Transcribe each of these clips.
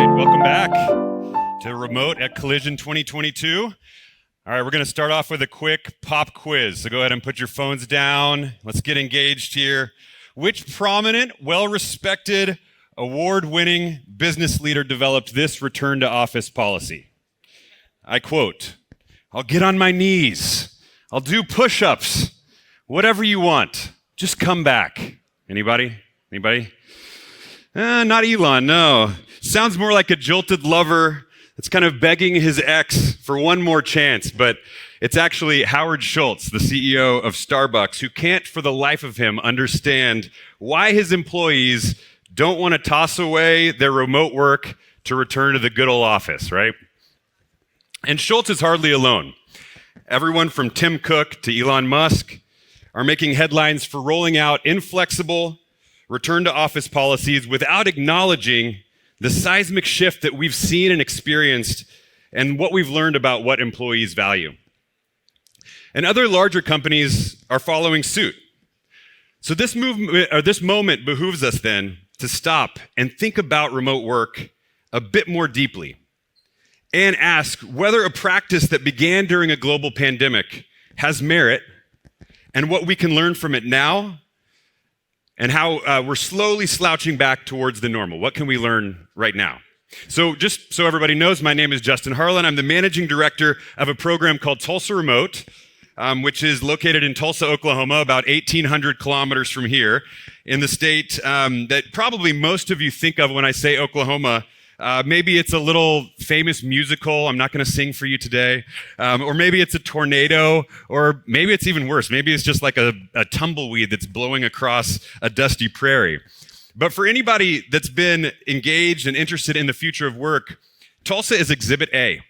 right, welcome back to Remote at Collision 2022. All right, we're going to start off with a quick pop quiz. So go ahead and put your phones down. Let's get engaged here. Which prominent, well-respected, award-winning business leader developed this return to office policy? I quote, "I'll get on my knees. I'll do push-ups. Whatever you want. Just come back." Anybody? Not Elon, no. Sounds more like a jilted lover that's kind of begging his ex for one more chance, but it's actually Howard Schultz, the CEO of Starbucks, who can't for the life of him understand why his employees don't want to toss away their remote work to return to the good old office, right? And Schultz is hardly alone. Everyone from Tim Cook to Elon Musk are making headlines for rolling out inflexible return to office policies without acknowledging the seismic shift that we've seen and experienced and what we've learned about what employees value. And other larger companies are following suit. So this moment behooves us then to stop and think about remote work a bit more deeply and ask whether a practice that began during a global pandemic has merit and what we can learn from it now and how we're slowly slouching back towards the normal. What can we learn right now? So just so everybody knows, my name is Justin Harlan. I'm the managing director of a program called Tulsa Remote, which is located in Tulsa, Oklahoma, about 1,800 kilometers from here in the state that probably most of you think of when I say Oklahoma. Maybe it's a little famous musical I'm not going to sing for you today. Or maybe it's a tornado, or maybe it's even worse. Maybe it's just like a tumbleweed that's blowing across a dusty prairie. But for anybody that's been engaged and interested in the future of work, Tulsa is Exhibit A.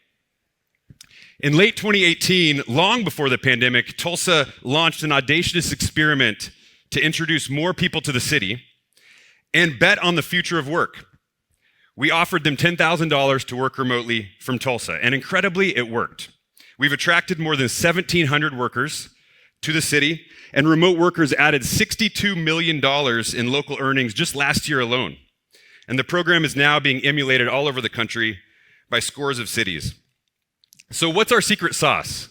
In late 2018, long before the pandemic, Tulsa launched an audacious experiment to introduce more people to the city and bet on the future of work. We offered them $10,000 to work remotely from Tulsa, and incredibly, it worked. We've attracted more than 1,700 workers to the city, and remote workers added $62 million in local earnings just last year alone. And the program is now being emulated all over the country by scores of cities. So what's our secret sauce?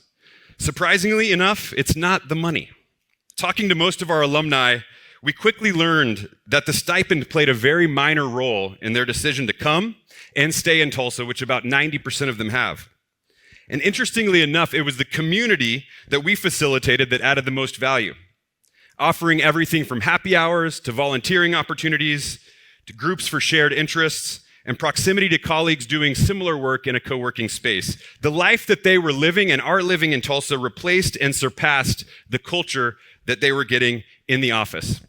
Surprisingly enough, it's not the money. Talking to most of our alumni, we quickly learned that the stipend played a very minor role in their decision to come and stay in Tulsa, which about 90% of them have. And interestingly enough, it was the community that we facilitated that added the most value, offering everything from happy hours to volunteering opportunities to groups for shared interests and proximity to colleagues doing similar work in a co-working space. The life that they were living and are living in Tulsa replaced and surpassed the culture that they were getting in the office.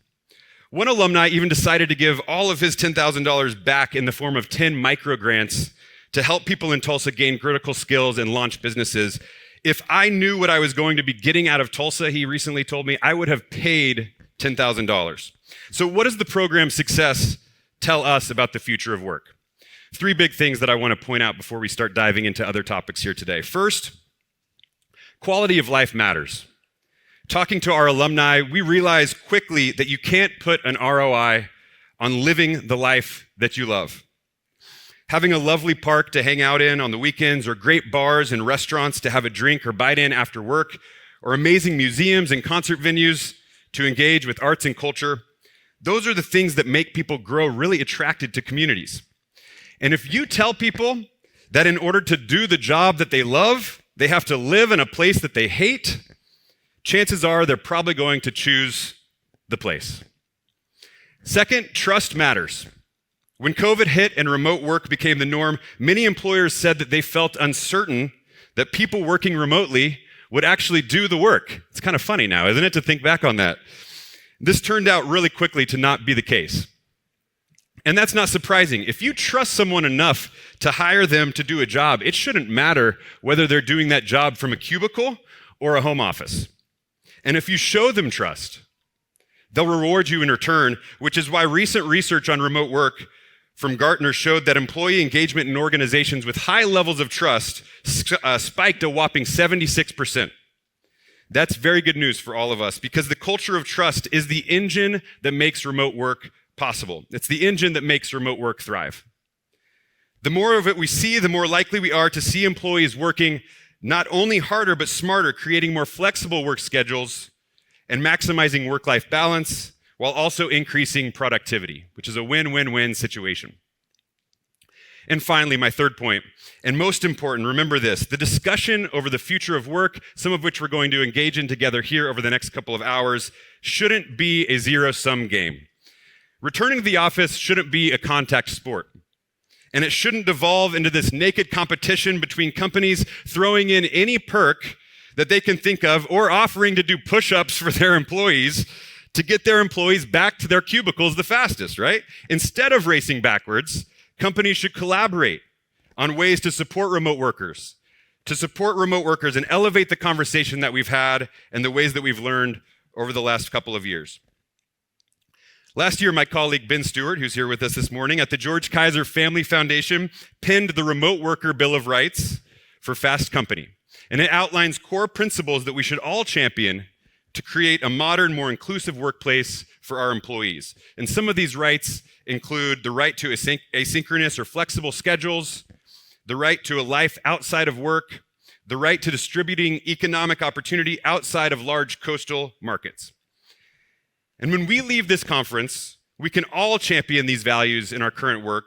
One alumni even decided to give all of his $10,000 back in the form of 10 micro grants to help people in Tulsa gain critical skills and launch businesses. If I knew what I was going to be getting out of Tulsa, he recently told me, I would have paid $10,000. So what does the program's success tell us about the future of work? 3 big things that I want to point out before we start diving into other topics here today. First, quality of life matters. Talking to our alumni, we realized quickly that you can't put an ROI on living the life that you love. Having a lovely park to hang out in on the weekends, or great bars and restaurants to have a drink or bite in after work, or amazing museums and concert venues to engage with arts and culture, those are the things that make people grow really attracted to communities. And if you tell people that in order to do the job that they love, they have to live in a place that they hate, chances are they're probably going to choose the place. Second, trust matters. When COVID hit and remote work became the norm, many employers said that they felt uncertain that people working remotely would actually do the work. It's kind of funny now, isn't it, to think back on that? This turned out really quickly to not be the case. And that's not surprising. If you trust someone enough to hire them to do a job, it shouldn't matter whether they're doing that job from a cubicle or a home office. And if you show them trust, they'll reward you in return, which is why recent research on remote work from Gartner showed that employee engagement in organizations with high levels of trust spiked a whopping 76%. That's very good news for all of us, because the culture of trust is the engine that makes remote work possible. It's the engine that makes remote work thrive. The more of it we see, the more likely we are to see employees working not only harder, but smarter, creating more flexible work schedules and maximizing work-life balance while also increasing productivity, which is a win-win-win situation. And finally, my third point, and most important, remember this, the discussion over the future of work, some of which we're going to engage in together here over the next couple of hours, shouldn't be a zero-sum game. Returning to the office shouldn't be a contact sport. And it shouldn't devolve into this naked competition between companies throwing in any perk that they can think of or offering to do push-ups for their employees to get their employees back to their cubicles the fastest, right? Instead of racing backwards, companies should collaborate on ways to support remote workers, and elevate the conversation that we've had and the ways that we've learned over the last couple of years. Last year, my colleague Ben Stewart, who's here with us this morning, at the George Kaiser Family Foundation, penned the Remote Worker Bill of Rights for Fast Company. And it outlines core principles that we should all champion to create a modern, more inclusive workplace for our employees. And some of these rights include the right to asynchronous or flexible schedules, the right to a life outside of work, the right to distributing economic opportunity outside of large coastal markets. And when we leave this conference, we can all champion these values in our current work.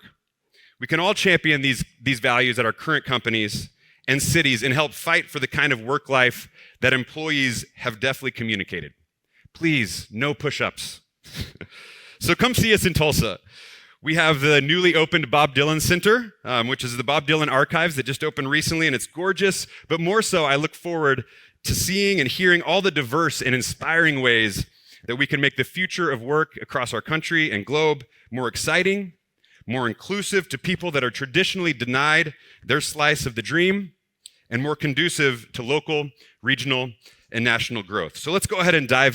We can all champion these values at our current companies and cities and help fight for the kind of work life that employees have definitely communicated. Please, no push-ups. So come see us in Tulsa. We have the newly opened Bob Dylan Center, which is the Bob Dylan Archives that just opened recently, and it's gorgeous. But more so, I look forward to seeing and hearing all the diverse and inspiring ways that we can make the future of work across our country and globe more exciting, more inclusive to people that are traditionally denied their slice of the dream, and more conducive to local, regional, and national growth. So let's go ahead and dive in.